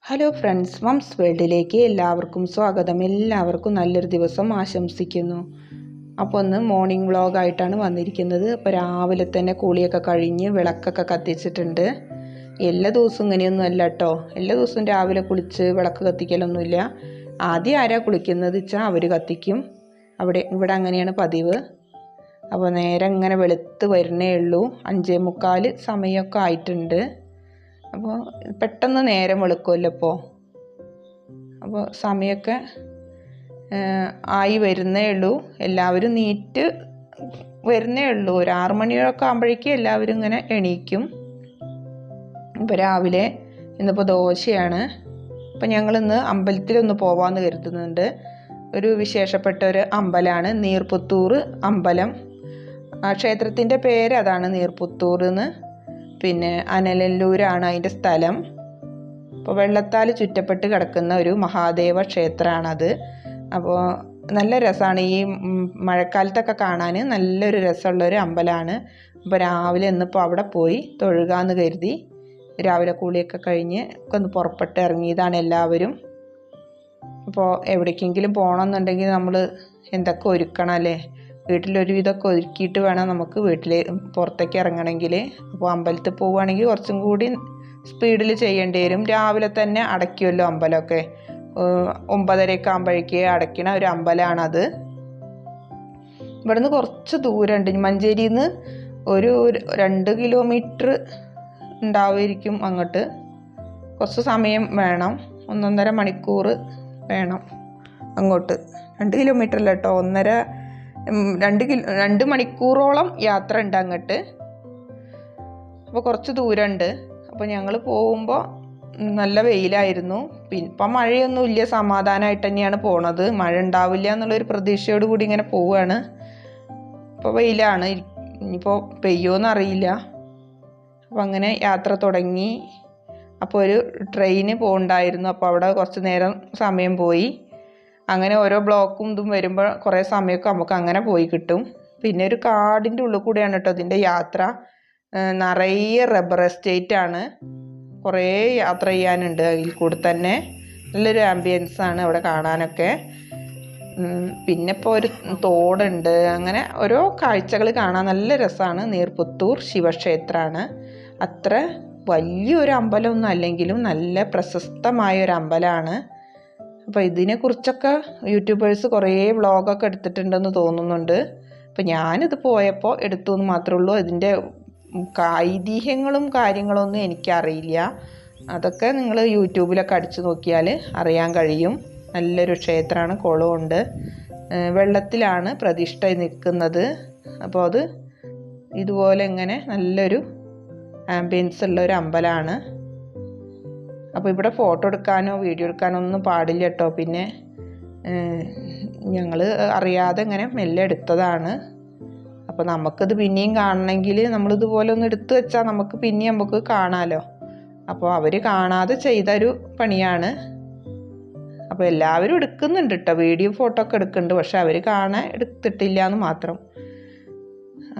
Hello friends, moms വേൾഡിലേക്ക് എല്ലാവർക്കും സ്വാഗതം. എല്ലാവർക്കും നല്ലൊരു ദിവസം ആശംസിക്കുന്നു. അപ്പോൾ ഒന്ന് മോർണിംഗ് വ്ളോഗായിട്ടാണ് വന്നിരിക്കുന്നത്. അപ്പോൾ രാവിലെ തന്നെ കുളിയൊക്കെ കഴിഞ്ഞ് വിളക്കൊക്കെ കത്തിച്ചിട്ടുണ്ട്. എല്ലാ ദിവസവും ഇങ്ങനെയൊന്നും അല്ല കേട്ടോ. എല്ലാ ദിവസവും രാവിലെ കുളിച്ച് വിളക്ക് കത്തിക്കലൊന്നുമില്ല. ആദ്യം ആരാ കുളിക്കുന്നത് വെച്ചാൽ അവർ കത്തിക്കും. ഇവിടെ അങ്ങനെയാണ് പതിവ്. അപ്പോൾ നേരെ ഇങ്ങനെ വെളുത്ത് വരുന്നേ ഉള്ളൂ. 5:45 സമയമൊക്കെ ആയിട്ടുണ്ട്. അപ്പോൾ പെട്ടെന്ന് നേരം വെളുക്കുമല്ലോ അപ്പോൾ സമയമൊക്കെ ആയി വരുന്നേ ഉള്ളൂ. എല്ലാവരും നീറ്റ് വരുന്നേ ഉള്ളൂ. ഒരു 6 മണിയൊക്കെ ആകുമ്പോഴേക്കും എല്ലാവരും ഇങ്ങനെ എണീക്കും. ഇപ്പോൾ രാവിലെ ഇന്നിപ്പോൾ ദോശയാണ്. അപ്പോൾ ഞങ്ങളിന്ന് അമ്പലത്തിലൊന്ന് പോകാമെന്ന് കരുതുന്നുണ്ട്. ഒരു വിശേഷപ്പെട്ട ഒരു അമ്പലമാണ് നീർപുത്തൂർ അമ്പലം. ആ ക്ഷേത്രത്തിൻ്റെ പേര് അതാണ്, നീർപുത്തൂർ എന്ന്. പിന്നെ അനലല്ലൂരാണ് അതിൻ്റെ സ്ഥലം. അപ്പോൾ വെള്ളത്താൽ ചുറ്റപ്പെട്ട് കിടക്കുന്ന ഒരു മഹാദേവ ക്ഷേത്രമാണത്. അപ്പോൾ നല്ല രസമാണ് ഈ മഴക്കാലത്തൊക്കെ കാണാൻ. നല്ലൊരു രസമുള്ളൊരു അമ്പലമാണ്. അപ്പോൾ രാവിലെ ഇന്നിപ്പോൾ അവിടെ പോയി തൊഴുകാമെന്ന് കരുതി രാവിലെ കുളിയൊക്കെ കഴിഞ്ഞ് ഒക്കെ ഒന്ന് പുറപ്പെട്ട് ഇറങ്ങിയതാണ് എല്ലാവരും. അപ്പോൾ എവിടേക്കെങ്കിലും പോകണമെന്നുണ്ടെങ്കിൽ നമ്മൾ എന്തൊക്കെ ഒരുക്കണം അല്ലേ? വീട്ടിലൊരുവിധമൊക്കെ ഒരുക്കിയിട്ട് വേണം നമുക്ക് പുറത്തേക്ക് ഇറങ്ങണമെങ്കിൽ. അപ്പോൾ അമ്പലത്തിൽ പോവുകയാണെങ്കിൽ കുറച്ചും കൂടി സ്പീഡിൽ ചെയ്യേണ്ടി വരും. രാവിലെ തന്നെ അടയ്ക്കുമല്ലോ അമ്പലമൊക്കെ. 9:30 ആകുമ്പോഴേക്ക് അടയ്ക്കണ ഒരു അമ്പലമാണത്. ഇവിടുന്ന് കുറച്ച് ദൂരമുണ്ട്. മഞ്ചേരിയിൽ നിന്ന് ഒരു 2 കിലോമീറ്റർ ഉണ്ടാവുമായിരിക്കും അങ്ങോട്ട്. കുറച്ച് സമയം വേണം, 1.5 മണിക്കൂർ വേണം അങ്ങോട്ട്. 2 കിലോമീറ്റർ അല്ല കേട്ടോ, 2 മണിക്കൂറോളം യാത്ര ഉണ്ട് അങ്ങോട്ട്. അപ്പോൾ കുറച്ച് ദൂരമുണ്ട്. അപ്പോൾ ഞങ്ങൾ പോകുമ്പോൾ നല്ല വെയിലായിരുന്നു. ഇപ്പം മഴയൊന്നുമില്ല, സമാധാനമായിട്ട് തന്നെയാണ് പോണത്. മഴ ഉണ്ടാവില്ല എന്നുള്ളൊരു പ്രതീക്ഷയോട് കൂടി ഇങ്ങനെ പോവുകയാണ്. ഇപ്പോൾ വെയിലാണ്, ഇനിയിപ്പോൾ പെയ്യുമോയെന്ന് അറിയില്ല. അപ്പോൾ അങ്ങനെ യാത്ര തുടങ്ങി. അപ്പോൾ ഒരു ട്രെയിന് പോകുന്നുണ്ടായിരുന്നു. അപ്പോൾ അവിടെ കുറച്ച് നേരം സമയം പോയി. അങ്ങനെ ഓരോ ബ്ലോക്കും ഇതും വരുമ്പോൾ കുറേ സമയമൊക്കെ നമുക്ക് അങ്ങനെ പോയി കിട്ടും. പിന്നെ ഒരു കാടിൻ്റെ ഉള്ളിൽ കൂടെയാണ് കേട്ടോ ഇതിൻ്റെ യാത്ര. നിറയെ റബ്ബർ എസ്റ്റേറ്റ് ആണ്. കുറേ യാത്ര ചെയ്യാനുണ്ട് അതിൽ കൂടെ തന്നെ. നല്ലൊരു ആംബിയൻസാണ് അവിടെ കാണാനൊക്കെ. പിന്നെ ഇപ്പോൾ ഒരു തോടുണ്ട്. അങ്ങനെ ഓരോ കാഴ്ചകൾ കാണാൻ നല്ല രസമാണ്. നീർപുത്തൂർ ശിവക്ഷേത്രമാണ്. അത്ര വലിയൊരു അമ്പലമൊന്നും അല്ലെങ്കിലും നല്ല പ്രശസ്തമായ ഒരു അമ്പലമാണ്. അപ്പോൾ ഇതിനെക്കുറിച്ചൊക്കെ യൂട്യൂബേഴ്സ് കുറേ വ്ളോഗൊക്കെ എടുത്തിട്ടുണ്ടെന്ന് തോന്നുന്നുണ്ട്. അപ്പോൾ ഞാനിത് പോയപ്പോൾ എടുത്തു എന്ന് മാത്രമേ ഉള്ളൂ. ഇതിൻ്റെ ഐതിഹ്യങ്ങളും കാര്യങ്ങളൊന്നും എനിക്കറിയില്ല. അതൊക്കെ നിങ്ങൾ യൂട്യൂബിലൊക്കെ അടിച്ചു നോക്കിയാൽ അറിയാൻ കഴിയും. നല്ലൊരു ക്ഷേത്രമാണ്, കുളമുണ്ട്, വെള്ളത്തിലാണ് പ്രതിഷ്ഠ നിൽക്കുന്നത്. അപ്പോൾ അത് ഇതുപോലെ ഇങ്ങനെ നല്ലൊരു ആംബിയൻസ് ഉള്ള ഒരു അമ്പലമാണ്. അപ്പോൾ ഇവിടെ ഫോട്ടോ എടുക്കാനോ വീഡിയോ എടുക്കാനോ ഒന്നും പാടില്ല കേട്ടോ. പിന്നെ ഞങ്ങൾ അറിയാതെ ഇങ്ങനെ മെല്ലെ എടുത്തതാണ്. അപ്പോൾ നമുക്കിത് പിന്നെയും കാണണമെങ്കിൽ നമ്മളിതുപോലെ ഒന്ന് എടുത്തു വെച്ചാൽ നമുക്ക് കാണാമല്ലോ. അപ്പോൾ അവർ കാണാതെ ചെയ്തൊരു പണിയാണ്. അപ്പോൾ എല്ലാവരും എടുക്കുന്നുണ്ട് കേട്ടോ, വീഡിയോ ഫോട്ടോ ഒക്കെ എടുക്കുന്നുണ്ട്. പക്ഷെ അവർ കാണാൻ എടുത്തിട്ടില്ല എന്ന് മാത്രം.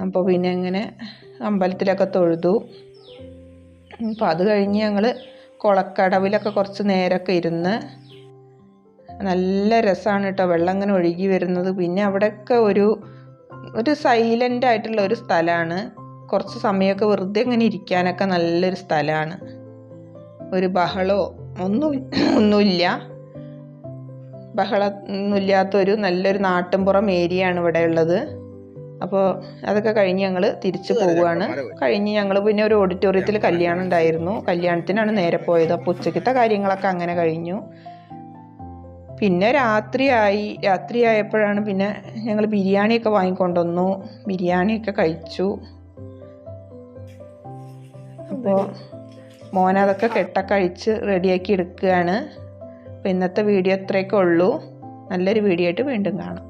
അപ്പോൾ പിന്നെ ഇങ്ങനെ അമ്പലത്തിലൊക്കെ തൊഴുതു. അപ്പോൾ അത് കഴിഞ്ഞ് ഞങ്ങൾ കുളക്കടവിലൊക്കെ കുറച്ച് നേരമൊക്കെ ഇരുന്ന്. നല്ല രസമാണ് കേട്ടോ, വെള്ളം ഇങ്ങനെ ഒഴുകി വരുന്നത്. പിന്നെ അവിടെയൊക്കെ ഒരു സൈലൻ്റ് ആയിട്ടുള്ള ഒരു സ്ഥലമാണ്. കുറച്ച് സമയമൊക്കെ വെറുതെ ഇങ്ങനെ ഇരിക്കാനൊക്കെ നല്ലൊരു സ്ഥലമാണ്. ഒരു ബഹളമോ ഒന്നുമില്ല. ബഹളമൊന്നുമില്ലാത്തൊരു നല്ലൊരു നാട്ടിൻപുറം ഏരിയ ആണ് ഇവിടെ ഉള്ളത്. അപ്പോൾ അതൊക്കെ കഴിഞ്ഞ് ഞങ്ങൾ തിരിച്ചു പോവുകയാണ്. കഴിഞ്ഞ് ഞങ്ങൾ പിന്നെ ഒരു ഓഡിറ്റോറിയത്തിൽ കല്യാണം ഉണ്ടായിരുന്നു. കല്യാണത്തിനാണ് നേരെ പോയത്. അപ്പോൾ ഉച്ചക്കത്തെ കാര്യങ്ങളൊക്കെ അങ്ങനെ കഴിഞ്ഞു. പിന്നെ രാത്രിയായപ്പോഴാണ് പിന്നെ ഞങ്ങൾ ബിരിയാണിയൊക്കെ വാങ്ങിക്കൊണ്ടുവന്നു. ബിരിയാണിയൊക്കെ കഴിച്ചു. അപ്പോൾ മോനതൊക്കെ കെട്ടൊക്കെ അഴിച്ച് റെഡിയാക്കി എടുക്കുകയാണ്. അപ്പോൾ ഇന്നത്തെ വീഡിയോ ഇത്രയൊക്കെ ഉള്ളൂ. നല്ലൊരു വീഡിയോ ആയിട്ട് വീണ്ടും കാണാം.